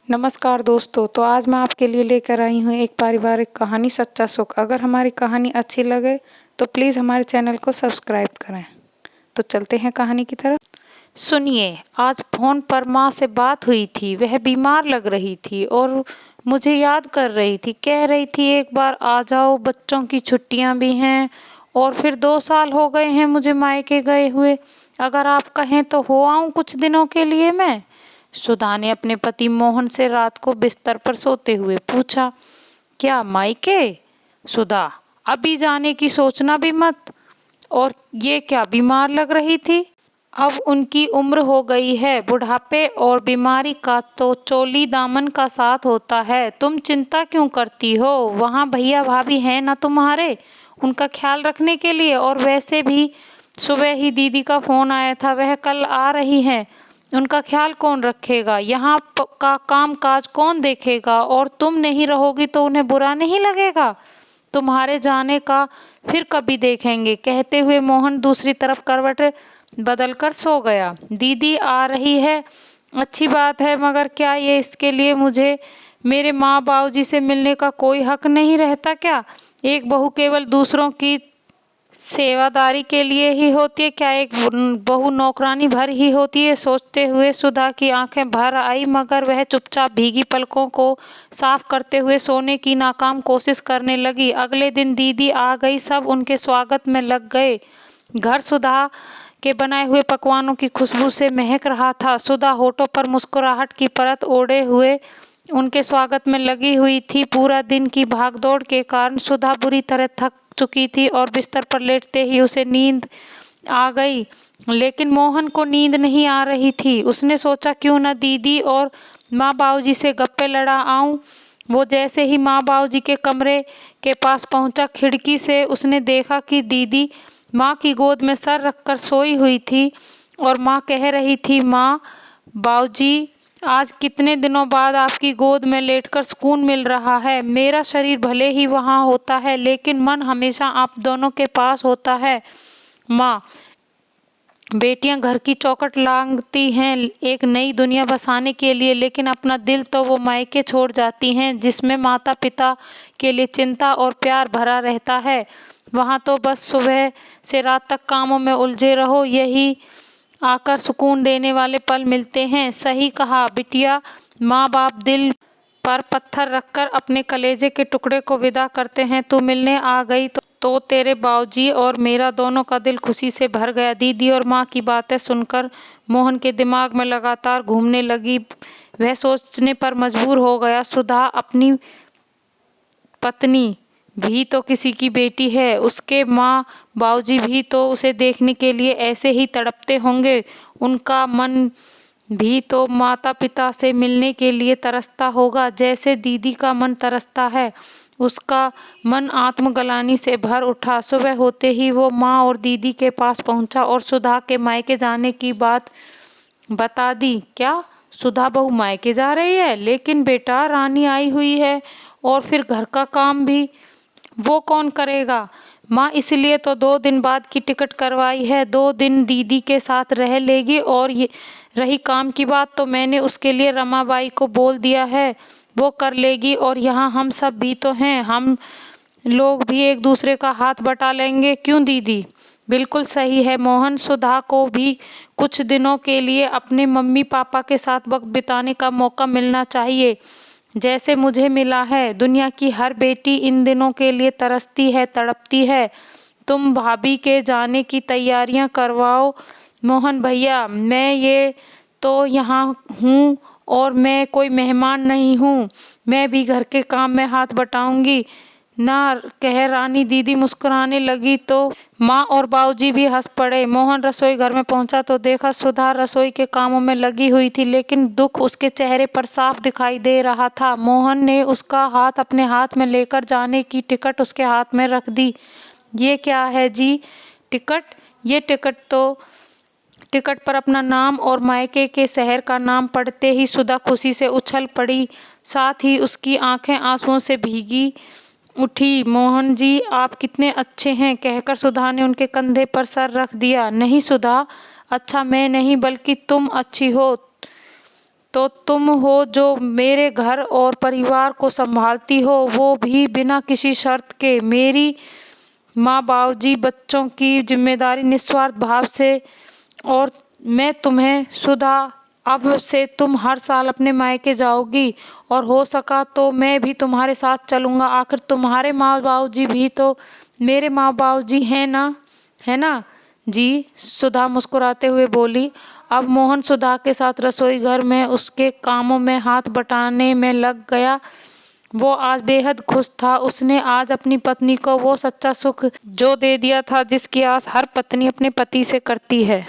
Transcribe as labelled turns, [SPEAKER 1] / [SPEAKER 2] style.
[SPEAKER 1] नमस्कार दोस्तों, तो आज मैं आपके लिए लेकर आई हूँ एक पारिवारिक कहानी सच्चा सुख। अगर हमारी कहानी अच्छी लगे तो प्लीज़ हमारे चैनल को सब्सक्राइब करें। तो चलते हैं कहानी की तरफ। सुनिए, आज फ़ोन पर माँ से बात हुई थी। वह बीमार लग रही थी और मुझे याद कर रही थी। कह रही थी एक बार आ जाओ, बच्चों की छुट्टियाँ भी हैं और फिर 2 साल हो गए हैं मुझे मायके गए हुए। अगर आप कहें तो हो आऊँ कुछ दिनों के लिए मैं। सुधा ने अपने पति मोहन से रात को बिस्तर पर सोते हुए पूछा। क्या मायके? सुधा, अभी जाने की सोचना भी मत। और ये क्या बीमार लग रही थी? अब उनकी उम्र हो गई है, बुढ़ापे और बीमारी का तो चोली दामन का साथ होता है। तुम चिंता क्यों करती हो? वहाँ भैया भाभी हैं ना तुम्हारे, उनका ख्याल रखने के लिए। और वैसे भी सुबह ही दीदी का फ़ोन आया था, वह कल आ रही हैं। उनका ख्याल कौन रखेगा? यहाँ का काम काज कौन देखेगा? और तुम नहीं रहोगी तो उन्हें बुरा नहीं लगेगा? तुम्हारे जाने का फिर कभी देखेंगे। कहते हुए मोहन दूसरी तरफ करवट बदलकर सो गया। दीदी आ रही है, अच्छी बात है, मगर क्या ये इसके लिए मुझे मेरे माँ बाबूजी से मिलने का कोई हक नहीं रहता क्या? एक बहू केवल दूसरों की सेवादारी के लिए ही होती है क्या? एक बहू नौकरानी भर ही होती है? सोचते हुए सुधा की आंखें भर आई, मगर वह चुपचाप भीगी पलकों को साफ करते हुए सोने की नाकाम कोशिश करने लगी। अगले दिन दीदी आ गई। सब उनके स्वागत में लग गए। घर सुधा के बनाए हुए पकवानों की खुशबू से महक रहा था। सुधा होठों पर मुस्कुराहट की परत ओढ़े हुए उनके स्वागत में लगी हुई थी। पूरा दिन की भागदौड़ के कारण सुधा बुरी तरह थक चुकी थी और बिस्तर पर लेटते ही उसे नींद आ गई। लेकिन मोहन को नींद नहीं आ रही थी। उसने सोचा क्यों न दीदी और माँ बाबूजी से गप्पे लड़ा आऊं। वो जैसे ही माँ बाबूजी के कमरे के पास पहुंचा, खिड़की से उसने देखा कि दीदी माँ की गोद में सर रखकर सोई हुई थी और माँ कह रही थी, माँ बाबूजी, आज कितने दिनों बाद आपकी गोद में लेटकर सुकून मिल रहा है। मेरा शरीर भले ही वहाँ होता है, लेकिन मन हमेशा आप दोनों के पास होता है। माँ, बेटियां घर की चौखट लांघती हैं एक नई दुनिया बसाने के लिए, लेकिन अपना दिल तो वो मायके छोड़ जाती हैं जिसमें माता पिता के लिए चिंता और प्यार भरा रहता है। वहाँ तो बस सुबह से रात तक कामों में उलझे रहो, यही आकर सुकून देने वाले पल मिलते हैं। सही कहा बिटिया। माँ बाप दिल पर पत्थर रखकर अपने कलेजे के टुकड़े को विदा करते हैं। तू मिलने आ गई तो तेरे बाबूजी और मेरा दोनों का दिल खुशी से भर गया। दीदी और माँ की बातें सुनकर मोहन के दिमाग में लगातार घूमने लगी। वह सोचने पर मजबूर हो गया, सुधा अपनी पत्नी भी तो किसी की बेटी है। उसके माँ बाबूजी भी तो उसे देखने के लिए ऐसे ही तड़पते होंगे। उनका मन भी तो माता पिता से मिलने के लिए तरसता होगा, जैसे दीदी का मन तरसता है। उसका मन आत्मग्लानि से भर उठा। सुबह होते ही वो माँ और दीदी के पास पहुंचा और सुधा के मायके जाने की बात बता दी। क्या सुधा बहू मायके जा रही है? लेकिन बेटा, रानी आई हुई है और फिर घर का काम भी वो कौन करेगा? माँ, इसलिए तो 2 दिन बाद की टिकट करवाई है। 2 दिन दीदी के साथ रह लेगी। और ये रही काम की बात, तो मैंने उसके लिए रमाबाई को बोल दिया है, वो कर लेगी। और यहाँ हम सब भी तो हैं, हम लोग भी एक दूसरे का हाथ बटा लेंगे। क्यों दीदी? बिल्कुल सही है मोहन। सुधा को भी कुछ दिनों के लिए अपने मम्मी पापा के साथ वक्त बिताने का मौका मिलना चाहिए, जैसे मुझे मिला है। दुनिया की हर बेटी इन दिनों के लिए तरसती है, तड़पती है। तुम भाभी के जाने की तैयारियां करवाओ। मोहन भैया, मैं ये तो यहाँ हूँ और मैं कोई मेहमान नहीं हूँ। मैं भी घर के काम में हाथ बटाऊंगी ना, कह रानी दीदी मुस्कुराने लगी तो माँ और बाबूजी भी हंस पड़े। मोहन रसोई घर में पहुंचा तो देखा सुधा रसोई के कामों में लगी हुई थी, लेकिन दुख उसके चेहरे पर साफ दिखाई दे रहा था। मोहन ने उसका हाथ अपने हाथ में लेकर जाने की टिकट उसके हाथ में रख दी। ये क्या है जी? टिकट? ये टिकट पर अपना नाम और मायके के शहर का नाम पढ़ते ही सुधा खुशी से उछल पड़ी, साथ ही उसकी आंखें आंसुओं से भीगी उठी। मोहन जी, आप कितने अच्छे हैं, कहकर सुधा ने उनके कंधे पर सर रख दिया। नहीं सुधा, अच्छा मैं नहीं बल्कि तुम अच्छी हो तो तुम हो जो मेरे घर और परिवार को संभालती हो, वो भी बिना किसी शर्त के। मेरी माँ बाबूजी बच्चों की जिम्मेदारी निस्वार्थ भाव से। और मैं तुम्हें सुधा, अब से तुम हर साल अपने मायके जाओगी और हो सका तो मैं भी तुम्हारे साथ चलूँगा। आखिर तुम्हारे माँ बाबूजी भी तो मेरे माँ बाबूजी हैं ना, है ना? जी, सुधा मुस्कुराते हुए बोली। अब मोहन सुधा के साथ रसोई घर में उसके कामों में हाथ बटाने में लग गया। वो आज बेहद खुश था। उसने आज अपनी पत्नी को वो सच्चा सुख जो दे दिया था जिसकी आस हर पत्नी अपने पति से करती है।